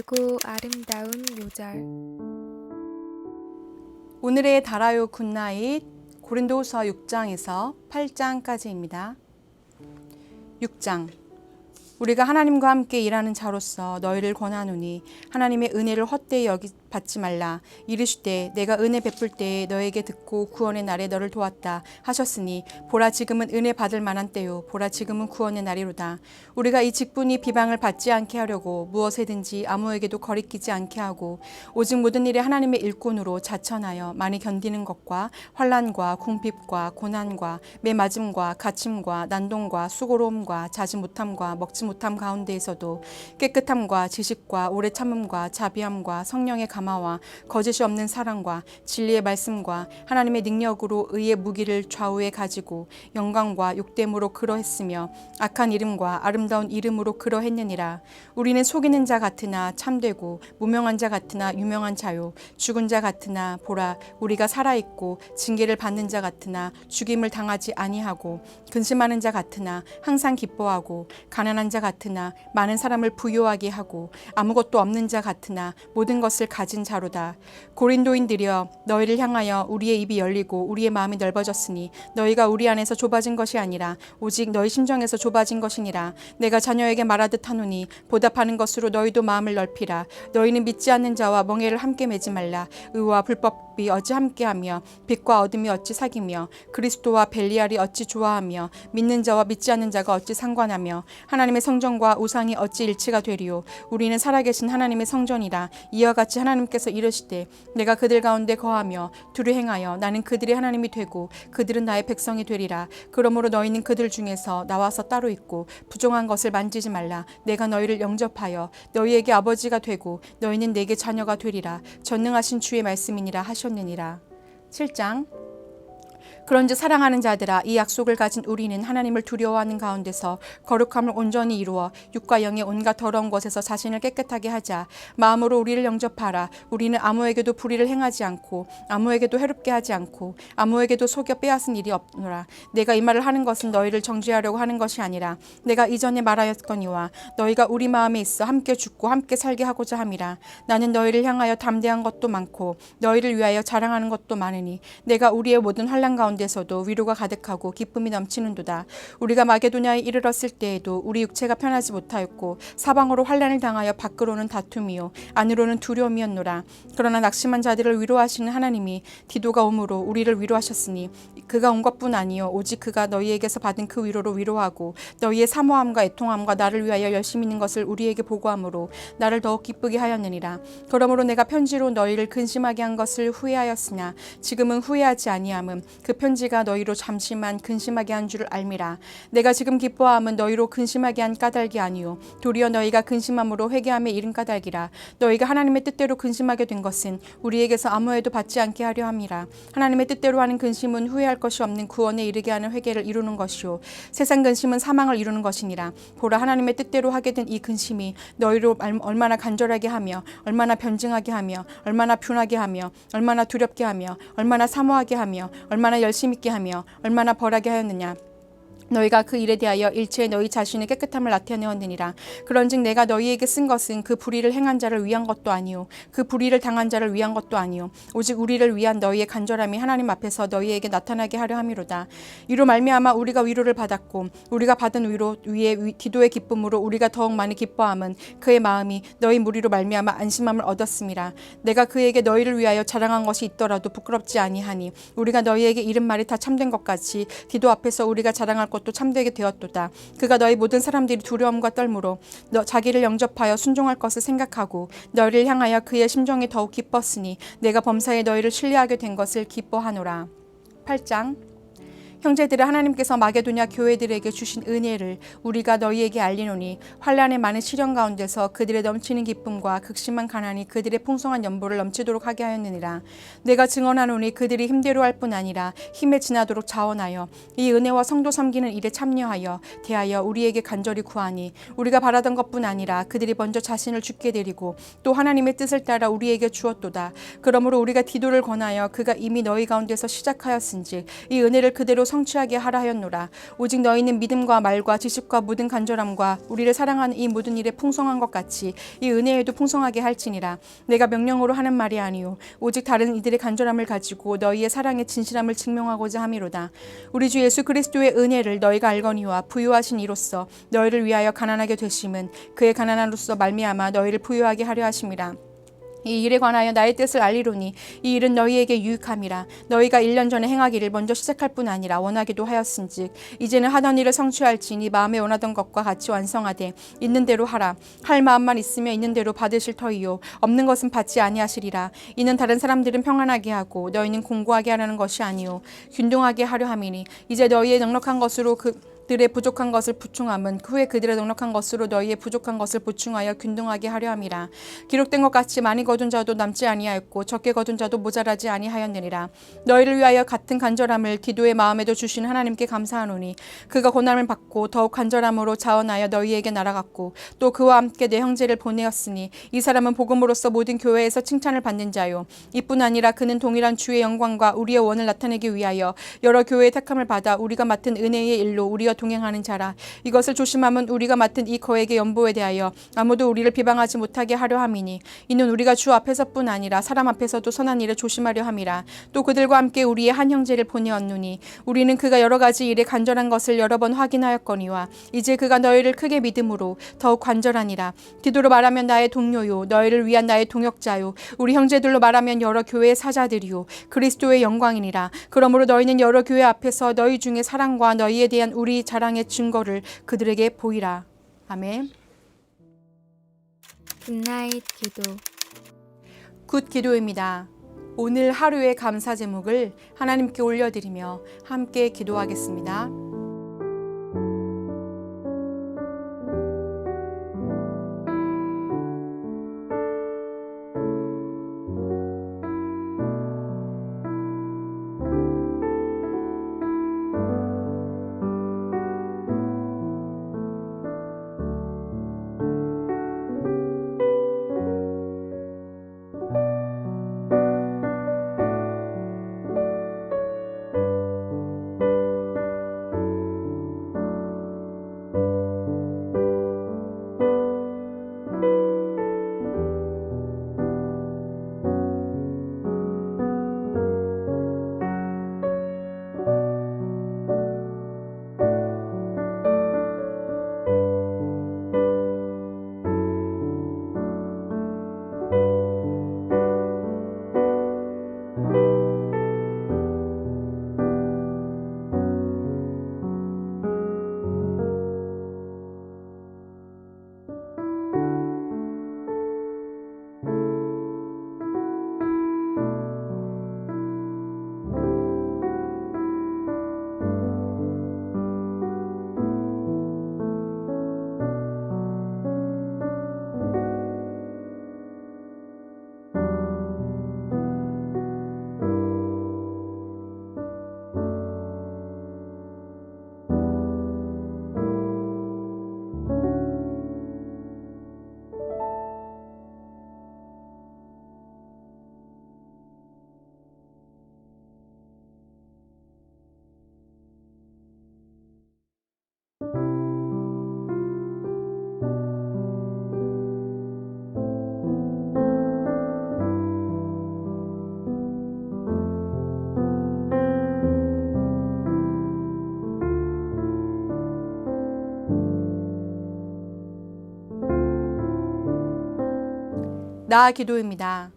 달고 아름다운 요절. 오늘의 달아요 굿나잇 고린도후서 6장에서 8장까지입니다. 6장. 우리가 하나님과 함께 일하는 자로서 너희를 권하노니 하나님의 은혜를 헛되이 받지 말라. 이르시되 내가 은혜 베풀 때에 너에게 듣고 구원의 날에 너를 도왔다 하셨으니 보라 지금은 은혜 받을 만한 때요 보라 지금은 구원의 날이로다. 우리가 이 직분이 비방을 받지 않게 하려고 무엇에든지 아무에게도 거리끼지 않게 하고 오직 모든 일에 하나님의 일꾼으로 자천하여 많이 견디는 것과 환난과 궁핍과 고난과 매맞음과 갇힘과 난동과 수고로움과 자지 못함과 먹지 못함 가운데에서도 깨끗함과 지식과 오래 참음과 자비함과 성령의 감화와 거짓이 없는 사랑과 진리의 말씀과 하나님의 능력으로 의의 무기를 좌우에 가지고 영광과 욕됨으로 그러했으며 악한 이름과 아름다운 이름으로 그러했느니라. 우리는 속이는 자 같으나 참되고 무명한 자 같으나 유명한 자요 죽은 자 같으나 보라 우리가 살아있고 징계를 받는 자 같으나 죽임을 당하지 아니하고 근심하는 자 같으나 항상 기뻐하고 가난한 자 같으나 많은 사람을 부요하게 하고 아무것도 없는 자 같으나 모든 것을 가진 자로다. 고린도인들이여 너희를 향하여 우리의 입이 열리고 우리의 마음이 넓어졌으니 너희가 우리 안에서 좁아진 것이 아니라 오직 너희 심정에서 좁아진 것이니라. 내가 자녀에게 말하듯 하노니 보답하는 것으로 너희도 마음을 넓히라. 너희는 믿지 않는 자와 멍에를 함께 매지 말라. 의와 불법이 어찌 함께하며 빛과 어둠이 어찌 사귀며 그리스도와 벨리알이 어찌 좋아하며 믿는 자와 믿지 않는 자가 어찌 상관하며 하나님의 성전과 우상이 어찌 일치가 되리요. 우리는 살아계신 하나님의 성전이라. 이와 같이 하나님께서 이르시되 내가 그들 가운데 거하며 둘을 행하여 나는 그들의 하나님이 되고 그들은 나의 백성이 되리라. 그러므로 너희는 그들 중에서 나와서 따로 있고 부정한 것을 만지지 말라. 내가 너희를 영접하여 너희에게 아버지가 되고 너희는 내게 자녀가 되리라. 전능하신 주의 말씀이니라 하셨느니라. 7장. 그런즉 사랑하는 자들아 이 약속을 가진 우리는 하나님을 두려워하는 가운데서 거룩함을 온전히 이루어 육과 영의 온갖 더러운 것에서 자신을 깨끗하게 하자. 마음으로 우리를 영접하라. 우리는 아무에게도 불의를 행하지 않고 아무에게도 해롭게 하지 않고 아무에게도 속여 빼앗은 일이 없노라. 내가 이 말을 하는 것은 너희를 정죄하려고 하는 것이 아니라 내가 이전에 말하였거니와 너희가 우리 마음에 있어 함께 죽고 함께 살게 하고자 함이라. 나는 너희를 향하여 담대한 것도 많고 너희를 위하여 자랑하는 것도 많으니 내가 우리의 모든 환난 가운데 데서도 위로가 가득하고 기쁨이 넘치는도다. 우리가 마게도냐에 이르렀을 때에도 우리 육체가 편하지 못하였고 사방으로 환난을 당하여 밖으로는 다툼이요 안으로는 두려움이었노라. 그러나 낙심한 자들을 위로하시는 하나님이 디도가 오므로 우리를 위로하셨으니 그가 온 것뿐 아니요 오직 그가 너희에게서 받은 그 위로로 위로하고 너희의 사모함과 애통함과 나를 위하여 열심히 있는 것을 우리에게 보고함으로 나를 더욱 기쁘게 하였느니라. 그러므로 내가 편지로 너희를 근심하게 한 것을 후회하였으나 지금은 후회하지 아니함은 그 편지가 너희로 잠시만 근심하게 한 줄을 알미라. 내가 지금 기뻐함은 너희로 근심하게 한 까닭이 아니요 도리어 너희가 근심함으로 회개함에 이른 까닭이라. 너희가 하나님의 뜻대로 근심하게 된 것은 우리에게서 아무 해도 받지 않게 하려 함이라. 하나님의 뜻대로 하는 근심은 후회할 것이 없는 구원에 이르게 하는 회개를 이루는 것이요 세상 근심은 사망을 이루는 것이니라. 보라, 하나님의 뜻대로 하게 된 이 근심이 너희로 얼마나 간절하게 하며 얼마나 변증하게 하며 얼마나 둔하게 하며 얼마나 두렵게 하며 얼마나 사모하게 하며 얼마나 열심 있게 하며 얼마나 벌하게 하였느냐. 너희가 그 일에 대하여 일체의 너희 자신의 깨끗함을 나타내었느니라. 그런즉 내가 너희에게 쓴 것은 그 불의를 행한 자를 위한 것도 아니요 그 불의를 당한 자를 위한 것도 아니요 오직 우리를 위한 너희의 간절함이 하나님 앞에서 너희에게 나타나게 하려 함이로다. 이로 말미암아 우리가 위로를 받았고 우리가 받은 위로 위에 기도의 기쁨으로 우리가 더욱 많이 기뻐함은 그의 마음이 너희 무리로 말미암아 안심함을 얻었음이라. 내가 그에게 너희를 위하여 자랑한 것이 있더라도 부끄럽지 아니하니 우리가 너희에게 이른 말이 다 참된 것 같이 기도 앞에서 우리가 자랑할 것도 참되게 되었도다. 그가 너희 모든 사람들이 두려움과 떨므로 자기를 영접하여 순종할 것을 생각하고 너희를 향하여 그의 심정이 더욱 기뻤으니 내가 범사에 너희를 신뢰하게 된 것을 기뻐하노라. 8장. 형제들아, 하나님께서 마게도냐 교회들에게 주신 은혜를 우리가 너희에게 알리노니 환난의 많은 시련 가운데서 그들의 넘치는 기쁨과 극심한 가난이 그들의 풍성한 연보를 넘치도록 하게 하였느니라. 내가 증언하노니 그들이 힘대로 할 뿐 아니라 힘에 지나도록 자원하여 이 은혜와 성도 섬기는 일에 참여하여 대하여 우리에게 간절히 구하니 우리가 바라던 것뿐 아니라 그들이 먼저 자신을 주께 드리고 또 하나님의 뜻을 따라 우리에게 주었도다. 그러므로 우리가 디도를 권하여 그가 이미 너희 가운데서 시작하였은즉 이 은혜를 그대로 성취하게 하라 하였노라. 오직 너희는 믿음과 말과 지식과 모든 간절함과 우리를 사랑하는 이 모든 일에 풍성한 것 같이 이 은혜에도 풍성하게 할지니라. 내가 명령으로 하는 말이 아니요 오직 다른 이들의 간절함을 가지고 너희의 사랑의 진실함을 증명하고자 함이로다. 우리 주 예수 그리스도의 은혜를 너희가 알거니와 부유하신 이로써 너희를 위하여 가난하게 되심은 그의 가난함으로써 말미암아 너희를 부유하게 하려 하심이라. 이 일에 관하여 나의 뜻을 알리로니 이 일은 너희에게 유익함이라. 너희가 1년 전에 행하기를 먼저 시작할 뿐 아니라 원하기도 하였은즉 이제는 하던 일을 성취할지니 마음에 원하던 것과 같이 완성하되 있는 대로 하라. 할 마음만 있으며 있는 대로 받으실 터이요 없는 것은 받지 아니하시리라. 이는 다른 사람들은 평안하게 하고 너희는 공고하게 하라는 것이 아니요 균등하게 하려 함이니 이제 너희의 넉넉한 것으로 그들의 부족한 것을 보충함은 후에 그들의 넉넉한 것으로 너희의 부족한 것을 보충하여 균등하게 하려 함이라. 기록된 것 같이 많이 거둔 자도 남지 아니하였고 적게 거둔 자도 모자라지 아니하였느니라. 너희를 위하여 같은 간절함을 기도의 마음에도 주신 하나님께 감사하노니 그가 고난을 받고 더욱 간절함으로 자원하여 너희에게 날아갔고 또 그와 함께 내 형제를 보내었으니 이 사람은 복음으로써 모든 교회에서 칭찬을 받는 자요 이뿐 아니라 그는 동일한 주의 영광과 우리의 원을 나타내기 위하여 여러 교회의 택함을 받아 우리가 맡은 은혜의 일로 우리와 동행하는 자라. 이것을 조심하면 우리가 맡은 이 거액의 연보에 대하여 아무도 우리를 비방하지 못하게 하려 함이니 이는 우리가 주 앞에서뿐 아니라 사람 앞에서도 선한 일을 조심하려 함이라. 또 그들과 함께 우리의 한 형제를 보내었노니 우리는 그가 여러 가지 일에 간절한 것을 여러 번 확인하였거니와 이제 그가 너희를 크게 믿음으로 더욱 간절하니라. 디도로 말하면 나의 동료요 너희를 위한 나의 동역자요 우리 형제들로 말하면 여러 교회의 사자들이요 그리스도의 영광이니라. 그러므로 너희는 여러 교회 앞에서 너희 중에 사랑과 너희에 대한 우리 자랑의 증거를 그들에게 보이라. 아멘. 굿나잇 기도. 굿 기도입니다. 오늘 하루의 감사 제목을 하나님께 올려드리며 함께 기도하겠습니다. 나 기도입니다.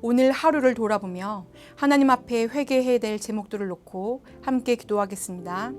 오늘 하루를 돌아보며 하나님 앞에 회개해야 될 제목들을 놓고 함께 기도하겠습니다.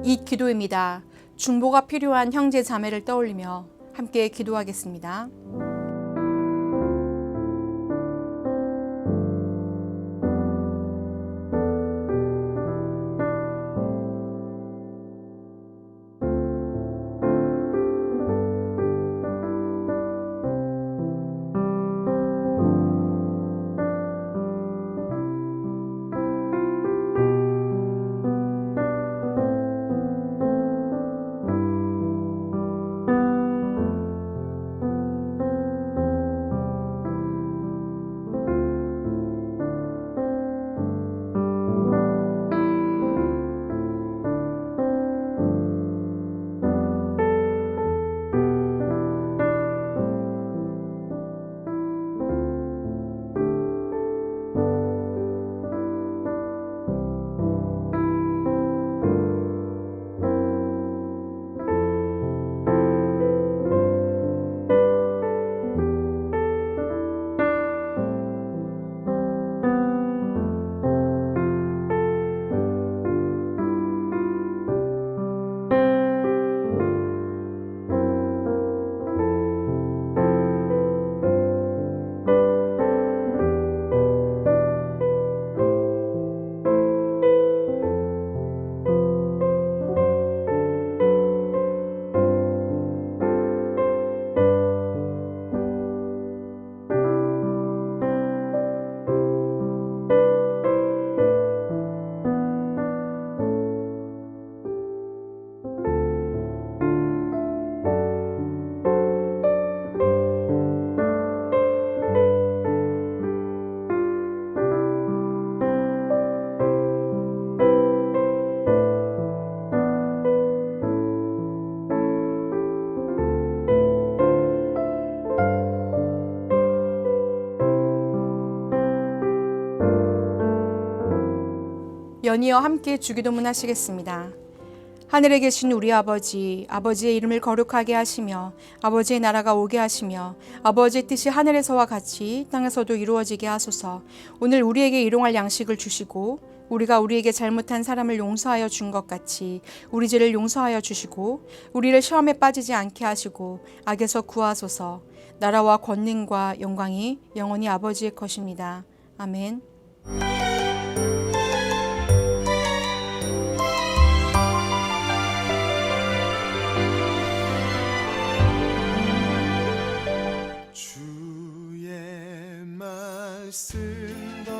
이 기도입니다. 중보가 필요한 형제 자매를 떠올리며 함께 기도하겠습니다. 연이어 함께 주기도문 하시겠습니다. 하늘에 계신 우리 아버지, 아버지의 이름을 거룩하게 하시며 아버지의 나라가 오게 하시며 아버지의 뜻이 하늘에서와 같이 땅에서도 이루어지게 하소서. 오늘 우리에게 일용할 양식을 주시고 우리가 우리에게 잘못한 사람을 용서하여 준 것 같이 우리 죄를 용서하여 주시고 우리를 시험에 빠지지 않게 하시고 악에서 구하소서. 나라와 권능과 영광이 영원히 아버지의 것입니다. 아멘. 쓴